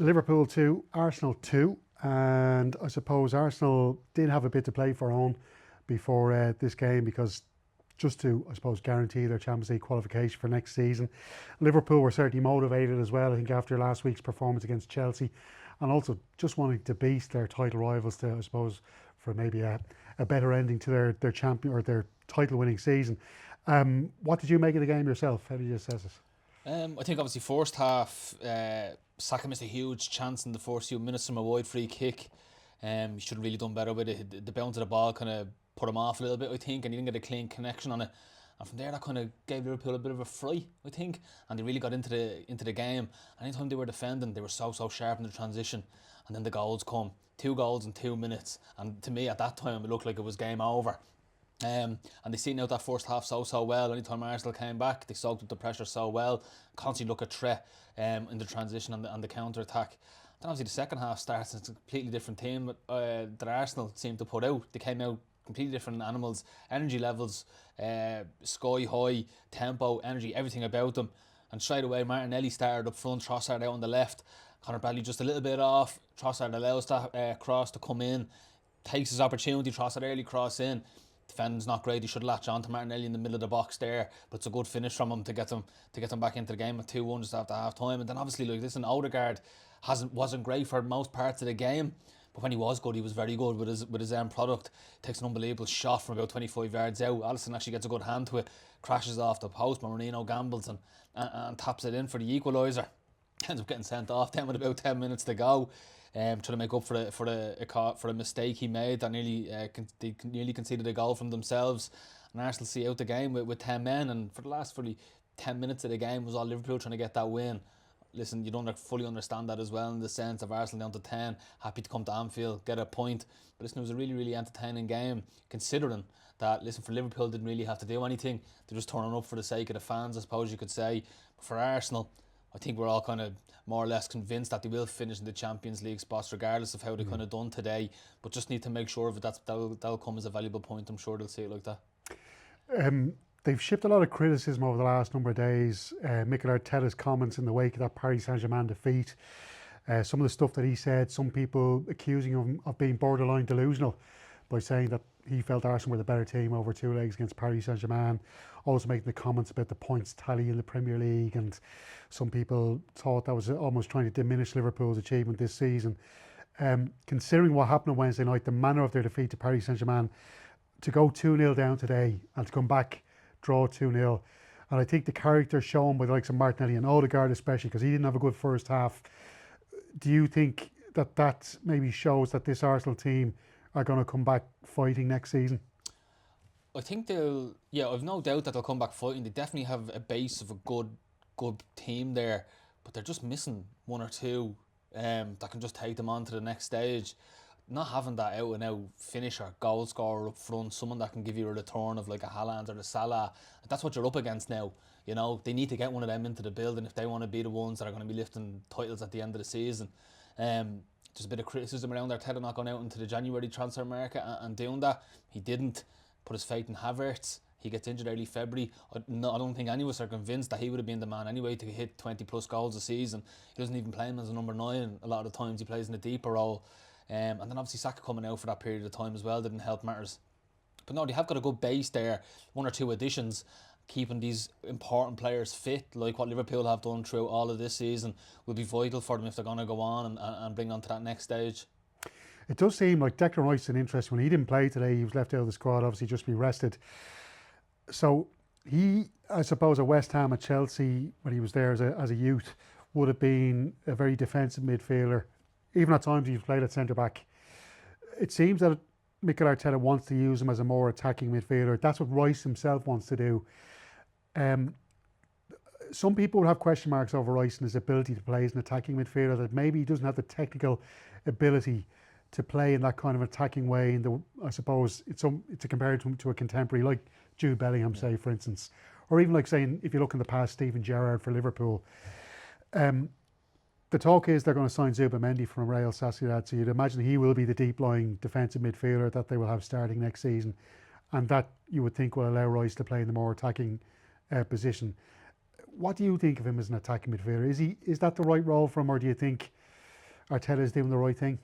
Liverpool 2, Arsenal 2, and I suppose Arsenal did have a bit to play for on before this game because just to, I suppose, guarantee their Champions League qualification for next season. Liverpool were certainly motivated as well, I think, after last week's performance against Chelsea, and also just wanting to beat their title rivals to, I suppose, for maybe a better ending to their champion or their title-winning season. What did you make of the game yourself? How did you assess it? I think obviously first half, Saka missed a huge chance in the first few minutes from a wide free kick. He should have really done better with it. The bounce of the ball kind of put him off a little bit, I think, and he didn't get a clean connection on it. And from there, that kind of gave Liverpool a bit of a fright, I think, and they really got into the game. Anytime they were defending, they were so sharp in the transition, and then the goals come. 2 goals in 2 minutes, and to me at that time it looked like it was game over. And they seen out that first half so well. Anytime Arsenal came back, they soaked up the pressure so well. Constantly look a threat in the transition and the counter attack. Then obviously the second half starts and it's a completely different team that Arsenal seemed to put out. They came out completely different animals, energy levels, sky high, tempo, energy, everything about them. And straight away Martinelli started up front, Trossard out on the left, Conor Bradley just a little bit off. Trossard allows that cross to come in, takes his opportunity. Trossard early cross in. Defending's not great. He should latch on to Martinelli in the middle of the box there, but it's a good finish from him to get them back into the game at 2-1 just after half time. And then obviously, like, listen, Odegaard wasn't great for most parts of the game, but when he was good, he was very good with his end product. Takes an unbelievable shot from about 25 yards out. Alisson actually gets a good hand to it, crashes off the post. Mourinho gambles and taps it in for the equaliser. Ends up getting sent off then with about 10 minutes to go. Trying to make up for a mistake he made that they nearly conceded a goal from themselves, and Arsenal see out the game with 10 men, and for the last 10 minutes of the game was all Liverpool trying to get that win. Listen, you don't fully understand that as well, in the sense of Arsenal down to 10, happy to come to Anfield, get a point. But listen, it was a really, really entertaining game, considering that, listen, for Liverpool didn't really have to do anything. They're just turning up for the sake of the fans, I suppose you could say. But for Arsenal, I think we're all kind of more or less convinced that they will finish in the Champions League spots regardless of how they kind of done today, but just need to make sure that that'll come as a valuable point. I'm sure they'll see it like that. They've shipped a lot of criticism over the last number of days. Mikel Arteta's comments in the wake of that Paris Saint-Germain defeat, some of the stuff that he said, some people accusing him of being borderline delusional by saying that he felt Arsenal were the better team over 2 legs against Paris Saint-Germain. Also making the comments about the points tally in the Premier League, and some people thought that was almost trying to diminish Liverpool's achievement this season. Considering what happened on Wednesday night, the manner of their defeat to Paris Saint-Germain, to go 2-0 down today and to come back, draw 2-0, and I think the character shown by the likes of Martinelli and Odegaard especially, because he didn't have a good first half, do you think that maybe shows that this Arsenal team are going to come back fighting next season? I think I've no doubt that they'll come back fighting. They definitely have a base of a good team there, but they're just missing one or two that can just take them on to the next stage. Not having that out and out finisher, goal scorer up front, someone that can give you a return of like a Haaland or a Salah, that's what you're up against now. You know, they need to get one of them into the building if they want to be the ones that are going to be lifting titles at the end of the season. There's a bit of criticism around Arteta not going out into the January transfer market and doing that. He didn't put his faith in Havertz. He gets injured early February. I don't think any of us are convinced that he would have been the man anyway to hit 20 plus goals a season. He doesn't even play him as a number 9. A lot of the times he plays in a deeper role. And then obviously Saka coming out for that period of time as well didn't help matters. But no, they have got a good base there. 1 or 2 additions, keeping these important players fit, like what Liverpool have done throughout all of this season, will be vital for them if they're going to go on and bring on to that next stage. It does seem like Declan Rice is an interest. When he didn't play today, he was left out of the squad, obviously just be rested. So he, I suppose, at West Ham, at Chelsea, when he was there as a youth, would have been a very defensive midfielder. Even at times he's played at centre-back. It seems that Mikel Arteta wants to use him as a more attacking midfielder. That's what Rice himself wants to do. Some people would have question marks over Rice and his ability to play as an attacking midfielder, that maybe he doesn't have the technical ability to play in that kind of attacking way. I suppose to compare him to a contemporary like Jude Bellingham, say, for instance, or even like saying, if you look in the past, Steven Gerrard for Liverpool. The talk is they're going to sign Zubimendi from Real Sociedad, so you'd imagine he will be the deep-lying defensive midfielder that they will have starting next season, and that you would think will allow Rice to play in the more attacking position. What do you think of him as an attacking midfielder? Is that the right role for him, or do you think Arteta's doing the right thing?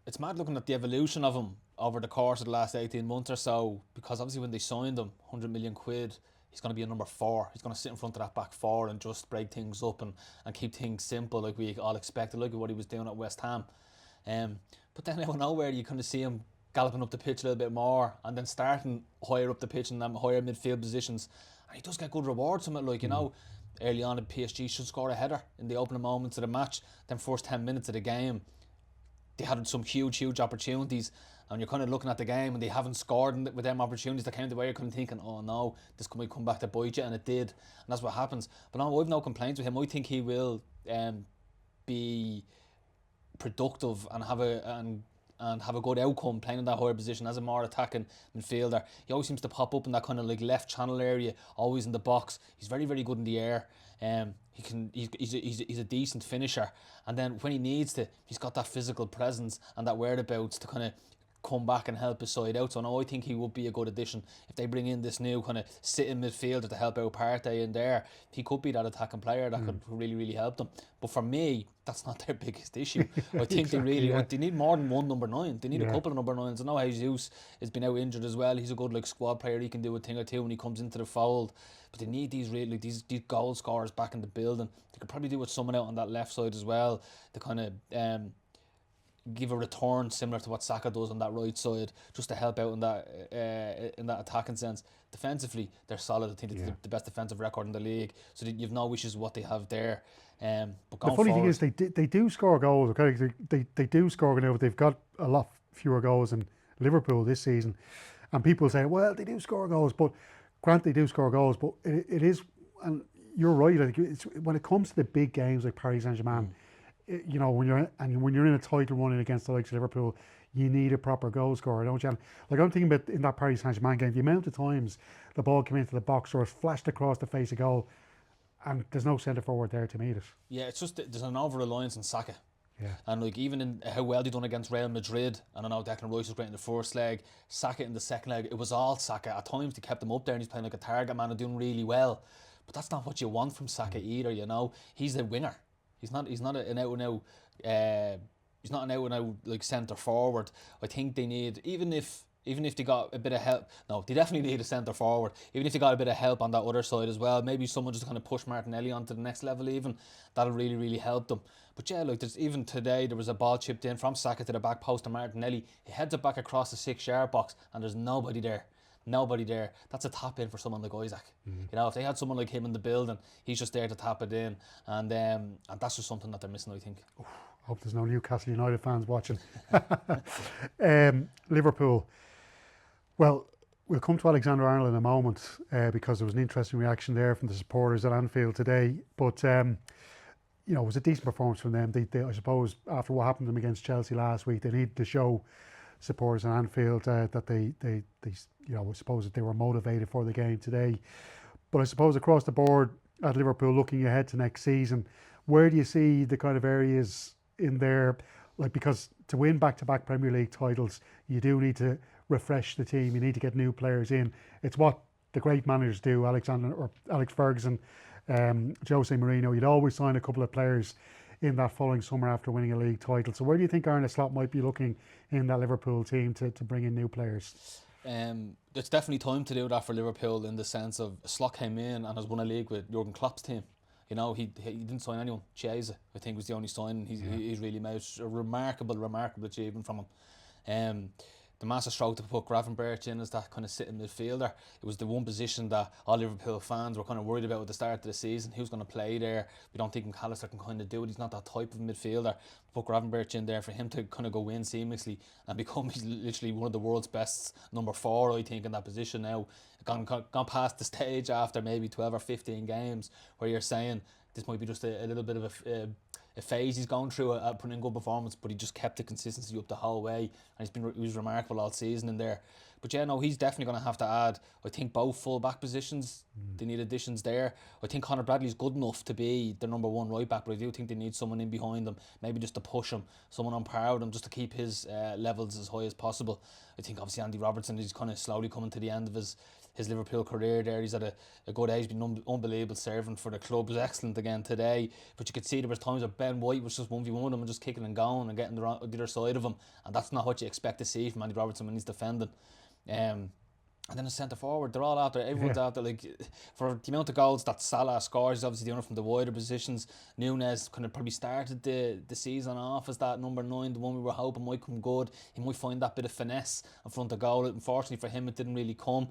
It's mad looking at the evolution of him over the course of the last 18 months or so, because obviously when they signed him, 100 million quid, he's going to be a number 4. He's going to sit in front of that back 4 and just break things up and keep things simple like we all expected, like what he was doing at West Ham. But then out of nowhere, you kind of see him galloping up the pitch a little bit more and then starting higher up the pitch in them higher midfield positions. And he does get good rewards from it, like, you know. Early on in PSG should score a header in the opening moments of the match. Then first 10 minutes of the game, they had some huge opportunities, and you're kind of looking at the game and they haven't scored with them opportunities that came the way. You're kind of thinking, oh no, this might come back to bite you, and it did, and that's what happens. But no, I've no complaints with him. I think he will be productive and have a good outcome playing in that higher position as a more attacking midfielder. He always seems to pop up in that kind of like left channel area, always in the box. He's very good in the air. He's a decent finisher, and then when he needs to, he's got that physical presence and that whereabouts to kind of come back and help his side out. So no, I think he would be a good addition if they bring in this new kind of sitting midfielder to help out Partey in there. He could be that attacking player that could really help them. But for me, that's not their biggest issue. I think they need more than one number 9. They need a couple of number 9s. I know Jesus has been out injured as well. He's a good like squad player. He can do a thing or two when he comes into the fold. But they need these goal scorers back in the building. They could probably do with someone out on that left side as well to kind of give a return similar to what Saka does on that right side, just to help out in that attacking sense. Defensively, they're solid. I think it's the best defensive record in the league. So you've no issues with what they have there. But the funny thing is, they do score goals. Okay, they do score now, but they've got a lot fewer goals than Liverpool this season. And people say, well, they do score goals, but granted, they do score goals, but it is, and you're right. I think it's when it comes to the big games like Paris Saint-Germain. You know, when you're in a title running against the likes of Liverpool, you need a proper goal scorer, don't you? And like I'm thinking about in that Paris Saint-Germain game, the amount of times the ball came into the box or it's flashed across the face of goal, and there's no centre forward there to meet it. Yeah, it's just there's an over reliance on Saka. Yeah. And like even in how well they done against Real Madrid, and I know Declan Rice was great in the first leg, Saka in the second leg, it was all Saka. At times they kept him up there and he's playing like a target man and doing really well. But that's not what you want from Saka either, you know. He's a winger. He's not an out and out like centre forward. I think they need, even if they got a bit of help, no, they definitely need a centre forward. Even if they got a bit of help on that other side as well, maybe someone just to kind of push Martinelli onto the next level even, that'll really help them. But yeah, like there's even today there was a ball chipped in from Saka to the back post to Martinelli. He heads it back across the 6-yard box and there's nobody there. That's a tap in for someone like Isaac. You know, if they had someone like him in the building, he's just there to tap it in, and that's just something that they're missing, I think. Hope there's no Newcastle United fans watching. Liverpool. Well, we'll come to Alexander-Arnold in a moment because there was an interesting reaction there from the supporters at Anfield today. But you know, it was a decent performance from them. They I suppose after what happened to them against Chelsea last week, they needed to show supporters at Anfield that they you know, I suppose that they were motivated for the game today. But I suppose across the board at Liverpool, looking ahead to next season, where do you see the kind of areas in there, like, because to win back-to-back Premier League titles, you do need to refresh the team. You need to get new players in. It's what the great managers do. Alex Ferguson, Jose Mourinho. You'd always sign a couple of players in that following summer after winning a league title. So where do you think Arne Slot might be looking in that Liverpool team to bring in new players? It's definitely time to do that for Liverpool, in the sense of Slot came in and has won a league with Jurgen Klopp's team. You know, he didn't sign anyone. Chiesa, I think, was the only signing he's really made. A remarkable achievement from him. The massive stroke to put Gravenberch in as that kind of sitting midfielder. It was the one position that all Liverpool fans were kind of worried about at the start of the season. Who's going to play there? We don't think McAllister can kind of do it. He's not that type of midfielder. Put Gravenberch in there for him to kind of go in seamlessly and become, he's literally one of the world's best number 4, I think, in that position now. Gone past the stage after maybe 12 or 15 games where you're saying this might be just a little bit of a phase he's gone through at putting in good performance, but he just kept the consistency up the whole way, and he was remarkable all season in there. But yeah, no, he's definitely going to have to add, I think, both full back positions. They need additions there. I think Conor Bradley's good enough to be the number 1 right back, but I do think they need someone in behind them, maybe just to push him, someone on par with him, just to keep his levels as high as possible. I think obviously Andy Robertson is kind of slowly coming to the end of his Liverpool career there. He's at a good age, been unbelievable servant for the club. Was excellent again today, but you could see there was times that Ben White was just 1v1 him and just kicking and going and getting the other side of him, and that's not what you expect to see from Andy Robertson when he's defending. And then a centre forward, they're all after. Everyone's after, like, for the amount of goals that Salah scores. He's obviously doing it from the wider positions. Nunes kind of probably started the season off as that number 9, the one we were hoping might come good. He might find that bit of finesse in front of goal. Unfortunately for him, it didn't really come.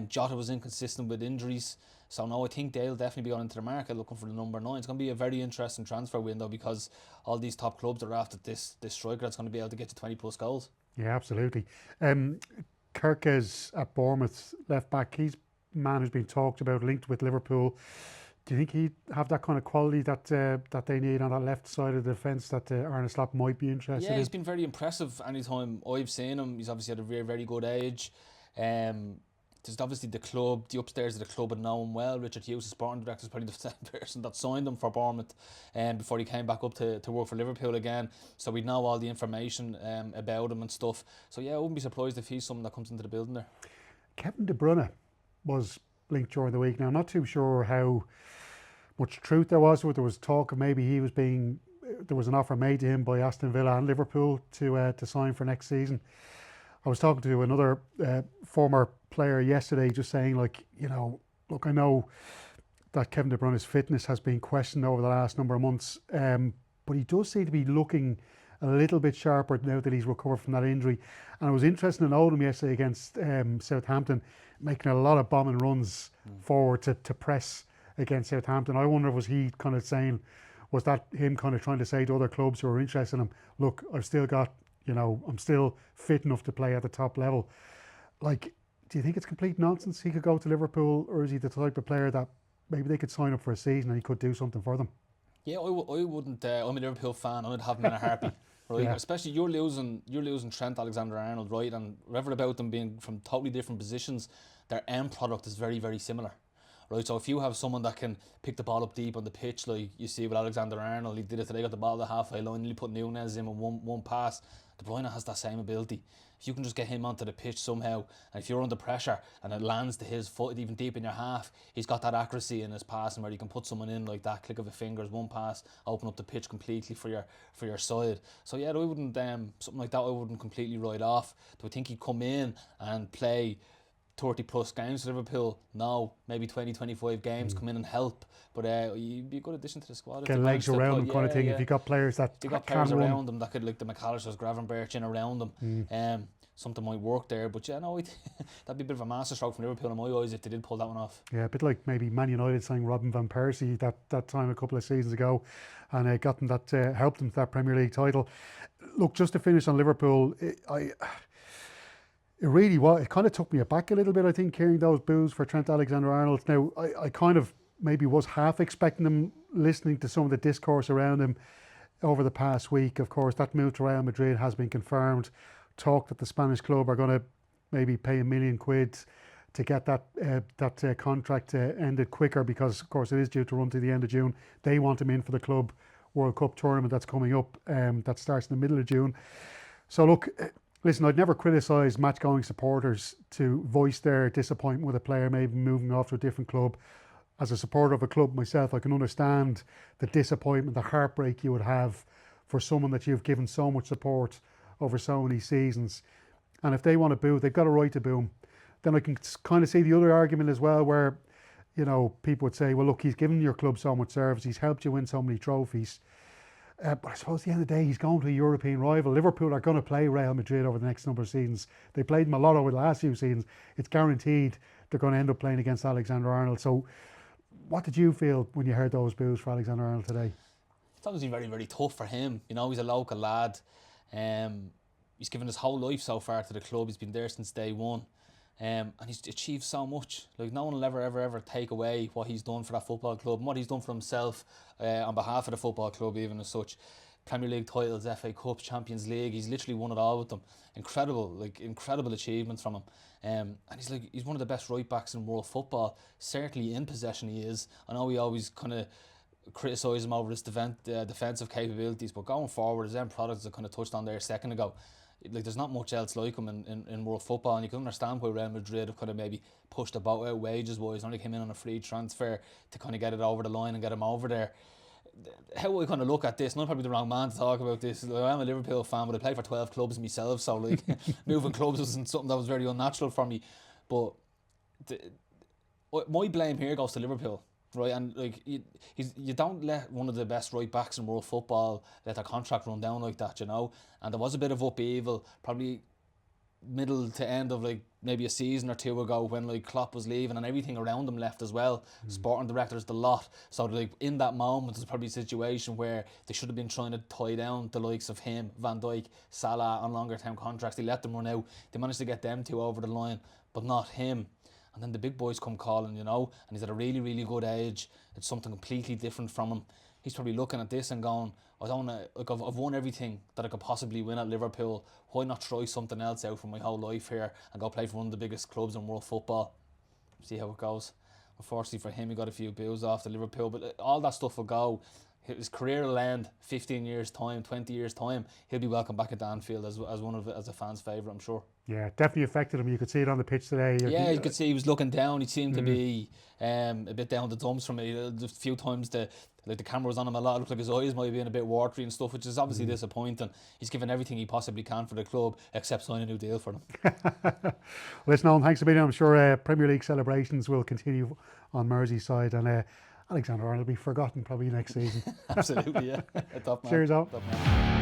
Jota was inconsistent with injuries. So no, I think they'll definitely be going into the market looking for the number 9. It's going to be a very interesting transfer window because all these top clubs are after this striker that's going to be able to get to 20 plus goals. Yeah, absolutely. Kirkes at Bournemouth, left back, he's a man who's been talked about, linked with Liverpool. Do you think he'd have that kind of quality that they need on that left side of the defence that Arne Slot might be interested in? Yeah, he's been very impressive anytime I've seen him. He's obviously at a very, very good age. There's obviously the club, the upstairs of the club, and know him well. Richard Hughes, the sporting director, is probably the same person that signed him for Bournemouth before he came back up to work for Liverpool again. So we know all the information about him and stuff. So yeah, I wouldn't be surprised if he's someone that comes into the building there. Kevin De Bruyne was linked during the week. Now, I'm not too sure how much truth there was. There was talk of maybe there was an offer made to him by Aston Villa and Liverpool to sign for next season. I was talking to another former player yesterday, just saying, like, you know, look, I know that Kevin De Bruyne's fitness has been questioned over the last number of months, but he does seem to be looking a little bit sharper now that he's recovered from that injury. And I was interested in Oldham yesterday against Southampton, making a lot of bombing runs forward to press against Southampton. I wonder, was he kind of saying, was that him kind of trying to say to other clubs who are interested in him, look, I've still got, you know, I'm still fit enough to play at the top level. Like, do you think it's complete nonsense he could go to Liverpool, or is he the type of player that maybe they could sign up for a season and he could do something for them? Yeah, I wouldn't. I'm a Liverpool fan. I'd have him in a heartbeat, right? Yeah. Especially you're losing Trent Alexander-Arnold, right? And whatever about them being from totally different positions, their end product is very, very similar. Right, so if you have someone that can pick the ball up deep on the pitch, like you see with Alexander-Arnold, he did it today, got the ball at the halfway line, he put Nunes in with one pass. De Bruyne has that same ability. If you can just get him onto the pitch somehow, and if you're under pressure and it lands to his foot even deep in your half, he's got that accuracy in his passing where he can put someone in like that, click of a fingers, one pass, open up the pitch completely for your side. So yeah, I wouldn't something like that I wouldn't completely write off. Do I think he'd come in and play 30 plus games for Liverpool? No, maybe 20-25 games, come in and help, but you'd be a good addition to the squad. Get legs around them, kind of thing. If you got players that around them that could, like the McAllisters, Gravenberch in around them, something might work there. But yeah, no, that'd be a bit of a masterstroke from Liverpool in my eyes if they did pull that one off. Yeah, a bit like maybe Man United signing Robin van Persie that time a couple of seasons ago, and got them that helped them to that Premier League title. Look, just to finish on Liverpool, it really was. It kind of took me aback a little bit, I think, hearing those boos for Trent Alexander-Arnold. Now, I kind of maybe was half expecting them, listening to some of the discourse around him over the past week. Of course, that move to Real Madrid has been confirmed. Talk that the Spanish club are going to maybe pay £1 million to get that contract ended quicker, because, of course, it is due to run to the end of June. They want him in for the Club World Cup tournament that's coming up, that starts in the middle of June. So, look, listen, I'd never criticise match-going supporters to voice their disappointment with a player maybe moving off to a different club. As a supporter of a club myself, I can understand the disappointment, the heartbreak you would have for someone that you've given so much support over so many seasons. And if they want to boo, they've got a right to boo him. Then I can kind of see the other argument as well, where, you know, people would say, well, look, he's given your club so much service, he's helped you win so many trophies. But I suppose at the end of the day, he's going to a European rival. Liverpool are going to play Real Madrid over the next number of seasons. They played them a lot over the last few seasons. It's guaranteed they're going to end up playing against Alexander-Arnold. So what did you feel when you heard those boos for Alexander-Arnold today? It's obviously very, very tough for him. You know, he's a local lad. He's given his whole life so far to the club. He's been there since day one. And he's achieved so much. Like, no one will ever take away what he's done for that football club and what he's done for himself on behalf of the football club, even as such. Premier League titles, FA Cups, Champions League, he's literally won it all with them. Incredible achievements from him. And he's one of the best right backs in world football. Certainly in possession he is. I know we always kind of criticise him over his defensive capabilities, but going forward, his end products I kind of touched on there a second ago. like there's not much else like him in world football, and you can understand why Real Madrid have kind of maybe pushed the boat out wages wise, only came in on a free transfer to kind of get it over the line and get him over there. How I kind of look at this, and I'm probably the wrong man to talk about this. Like, I'm a Liverpool fan, but I played for 12 clubs myself, so like moving clubs wasn't something that was very unnatural for me. But my blame here goes to Liverpool, right? And like you don't let one of the best right backs in world football let their contract run down like that, you know. And there was a bit of upheaval, probably middle to end of like maybe a season or two ago when like Klopp was leaving and everything around him left as well. Sporting directors, the lot. So like in that moment, there's probably a situation where they should have been trying to tie down the likes of him, Van Dijk, Salah on longer term contracts. They let them run out. They managed to get them two over the line, but not him. And then the big boys come calling, you know, and he's at a really, really good age. It's something completely different from him. He's probably looking at this and going, I don't know, like I've won everything that I could possibly win at Liverpool. Why not try something else out for my whole life here and go play for one of the biggest clubs in world football? See how it goes. Unfortunately for him, he got a few bills after Liverpool, but all that stuff will go. His career will end 15 years time, 20 years time. He'll be welcome back at Anfield as a fan's favourite, I'm sure. Yeah, definitely affected him. You could see it on the pitch today. Yeah, you could see he was looking down. He seemed to be a bit down the dumps from it. A few times the camera was on him a lot. It looked like his eyes might have been a bit watery and stuff, which is obviously disappointing. He's given everything he possibly can for the club, except sign a new deal for them. Listen, Owen, thanks a million. I'm sure Premier League celebrations will continue on Merseyside, and Alexander-Arnold will be forgotten probably next season. Absolutely, yeah. Top man. Cheers, Owen. Top man.